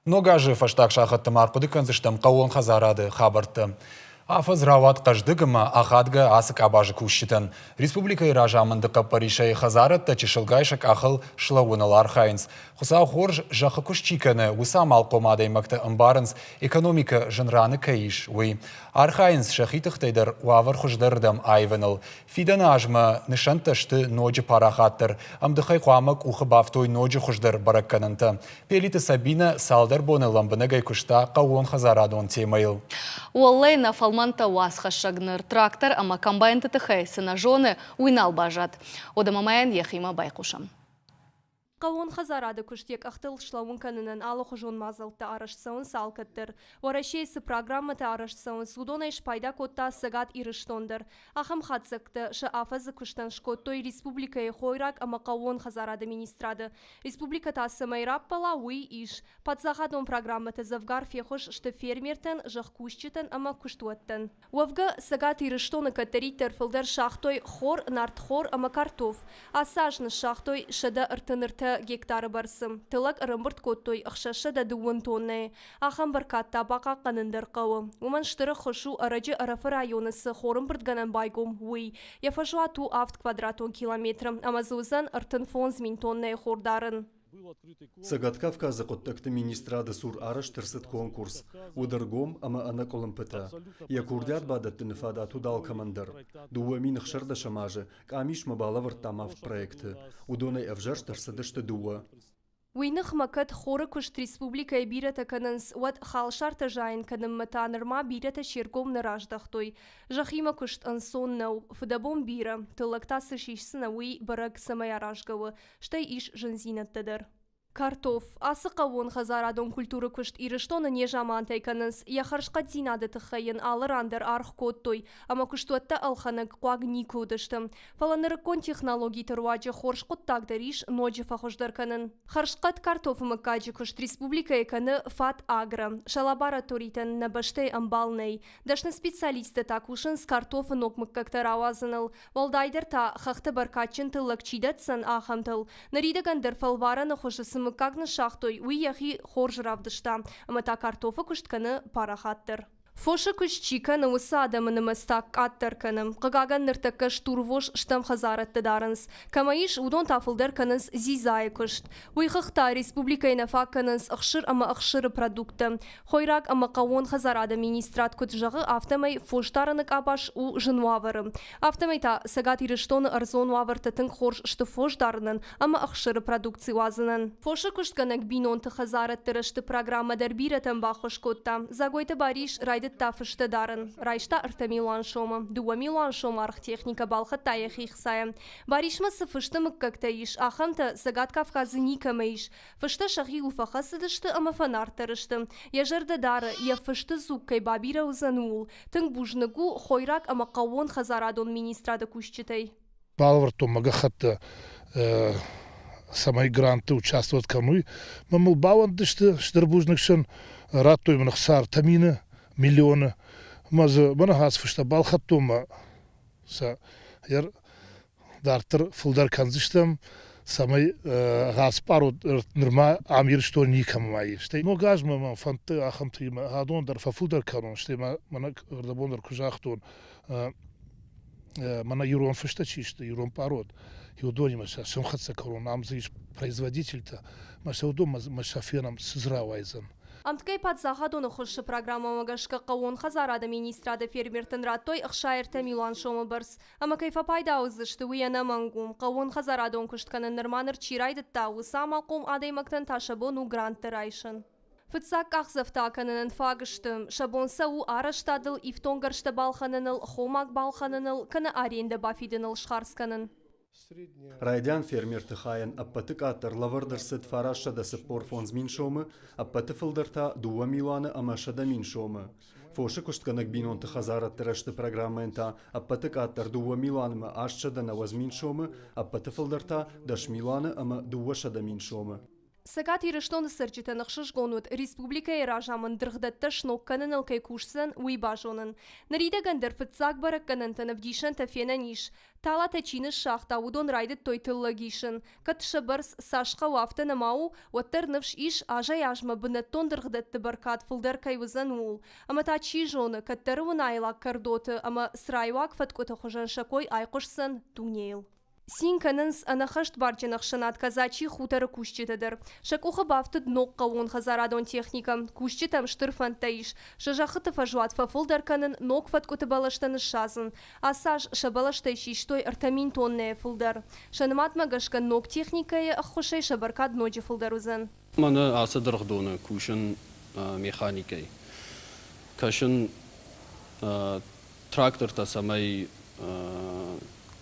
Ногажи фаштак шахатты марқуды конзыштам қауын қазарады хабарты. Афыз рават қаждығыма ақадға асық абажы күшітін. Республика иражамынды қаппаришай хазаратты чешілгайшық ақыл шылауынылар қайынс. Құса хорж жақы күш чиканы ұсам алқомадай мақты ымбарынс экономика жынраны кәйіш. Уй, архайынс шахитықтайдар уавыр құждырдам айвыныл. Фиданы ажмы нышантышты ноджы парахаттыр. Амдықай қуамық ұқы бафтой ноджы құждыр баракканынты. Пелиті Сабина салдар боны ламбынығай күшта қауын хазарадон темайыл. Уоллайна фалманта уасха шагныр трактор, ама комбайн тытыхай сынажоны уйнал бажат. Одамамаян яхима байқушам. Қауын хазарады күштек ақтыл шлауын канынан алы құжон мазылтты арашсауын салкаттыр. Орашейсі программаты арашсауын судона еш пайда котта сагат ирыштондыр. Ахым хатсықты шы афазы күштан шкоттой республикае хойрак ама қауын хазарады министрады. Республика тасы майраппала уй иш. Падзахадон программаты завгар фехош шты фермертен жақ күштітін ама күштуаттын. Уавғы сагат ирыштоны каттаритер фылдар шахтой хор нарт хор ама картоф. Асажны шахтой шыда ыртынырты гектары барсым. Тылак ырымбырт коттой ақшашы да дуын тонны. Ахам баркатта бақа қанындар қауы. Уман штыры құшу арачы арафы районысы хорымбырт ганан байгом уй. Яфашу ату авт квадратон километрам. Амазузан ыртын фонзмин тонны хордарын. Сагат Кавказа коттакты министрады сур араш тырсыт конкурс. Ударгом ама ана колымпыта. Якурдят бадатты нефада тудал командар. Дуа миных шарда шамажы. Камиш мабала вартамав проекты. Удонай авжар тырсыдышты дуа. Уйнық макат хоры күшт республика бирата канынс уат халшарта жайын каным матанырма бирата шергом нараждахтой. Жахима күшт ансон нау, фудабом бира, тылактасы шишсына уй барак самаярашгавы, штай иш жынзинаттыдыр. Картоф, асы қауын хазарадон культуры күшт ирыштоны не жамантай канынс, яхаршқа динады тұхайын алыр андыр арх коттой, ама күштуатта алханық қуаг никудыштым. Фаланырыкон технологий тұруаджы хоршқот тагдыриш ноджы фахождар канын. Харшқат картофы мыкаджы күшт республика еканы фат агра, шалабараторитен набаштай амбалнай. Дашны специалисты такушын с картофы нокмык кактар авазыныл. Валдайдыр та хақты баркачын тыллак чидатсын ахамтыл. Наридагандыр фалвараны хошысы мыкагны шахтой уяхи хоржравдышта, ама та картофы күштканы парахаттыр. Фоша күшчика на уса адамыны мастак аттарканым. Қығаган ныртакка штурвош штам хазаратты дарынс. Камаиш удон тафылдар канынс зизай күшт. Уйхықта республикайна факканынс ақшыр ама ақшыры продукты. Хойрак ама қауын хазарады министрат күт жағы автомай фоштарынық абаш у жынуавыры. Автомайта сагат ирыштоны арзон уавыртатын хорш шты фошдарынын ама ақшыры продукции уазынын. Фоша күштканак бинонты хазараттыры шты программадар биратан бақыш котта. Загойты бариш райды тафышты дарын. Райшта ырта милан шома. Дуа милан шома архтехника балхатта яхихсая. Баришма сыфышты мыккакта иш. Ахамта сагат Кавказы никама иш. Фышты шахи уфахасыдышты ама фанартырышты. Яжырды дары, я фышты зуккай бабира узанул. Тың бужнагу хойрак ама қауын хазарадон министрады күшчітай. Балварто магахатта самай гранты участвовать камы. Мамыл бавандышты штырбужныкшын раттой мынықсар тамины миллионы. Мазы бана хасфышта балхаттома са яр дартыр фулдар канзыштам самай хаспару нырма амир что никамай. Штай но гажма ман фанты ахамтыма хадон дар фулдар канон. Штай мана рдабондар кужахтон мана юрон фышта чишта юрон парод. Юдони маша шумхатса корон амзыш производитель-то маша удома маша фенам сызравайзан. Амткай падзахадоны хұшы программа магашқа қауын хазарады министрады фермертін раттой ұқшайырты милан шомы бірс. Ама кайфа пайда ұзышты уяна мангум. Қауын хазарадон күштканы нырманыр чирайдытта ұса малқом адаймақтан ташабону гранты райшын. Фытсак ақзавта канынын фагыштым. Шабонса у араштадыл ифтонгаршты балханыныл, хомак балханыныл, каны аренді бафидыныл шхарсканын. Райдян фермерты хаян аппаты катыр лавардырсыт фараша да сыппор фонзмин шомы, аппаты фылдырта дуа миланы амашада мин шомы. Фоши куштканак бинонты хазараттырышты программента, аппаты катыр дуа миланымы ашчада на возмин шомы, аппаты фылдырта даш миланы ама дуа шада мин шомы. Сагат ирыштон сырчыта нахшыш гонут республика иражамын дыргдатта шнокканын алкай кушсын уйбажонын. Нарида гандыр фыцак баракканын танавдишын тафена ниш. Тала тачины шахта удон райдет той тыллагишын. Кат шабарс сашка уафта намау, уаттар навш иш ажа яжма бынаттон дыргдатты баркат фылдар кайвызан ул. Ама тачи жоны каттарывын айлак кардоты, ама срайвак фаткота хожан шакой айқошсын тунейл. Синканынс анахашт барчынах шанат казачи хутары кушчетадыр. Шакуха бафтыд ног кавон хазарадон техника. Кушчетам штырфан таиш. Шажахыты фажуат фафылдарканын ног фаткоты балаштаны шазын. Асаж шабалаштайши штой артамин тонная фылдар. Шанымат магашкан ног техникае ахушай шабаркад ноджи фылдарузан. Мана асадырхдоны кушын механикай. Кашын трактор-та самай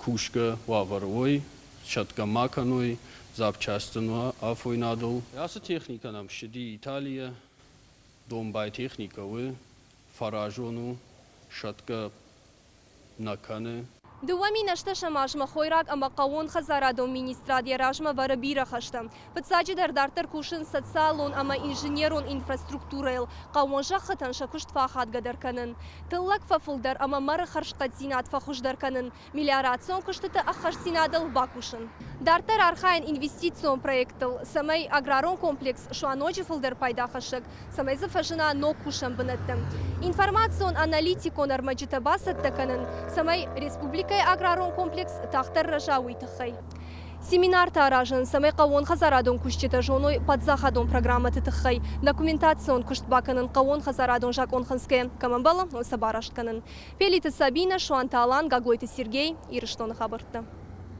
кушка ваваровой, шатка маканой, запчастину афой надол. Яса техника нам шеди Италия, домбай техника вы, фаражону, шатка накане. Дуами нашта шамажма хойрак ама кавон хазарадон министрадия ражма варабира хашта. Подсаджи дардартар кушын социалон ама инженерон инфраструктурайл кавон жахатан шакушт фахат гадарканын. Тыллак фафылдар ама мары харшкат зинат фахушдарканын. Мелиорацион кыштыты ахарсинадыл бакушын. Дартар архайн инвестицион проектыл. Самай аграрон комплекс шуаночи фылдар пайда хашык. Самай зафажына ног кушан бынаттым. Информацион аналитикон армаджита басаттаканын. Самай республика аграрон комплекс тахтар ражауи тахай. Семинар таражын самай кавон хазарадон кушчета жоной подзахадон программаты тахай. Документацион куштбаканын кавон хазарадон жакон ханске. Камамбала сабараштканын. Пелита Сабина, Шуанта Алан, Гаглойта Сергей, Ирыштон хабарты.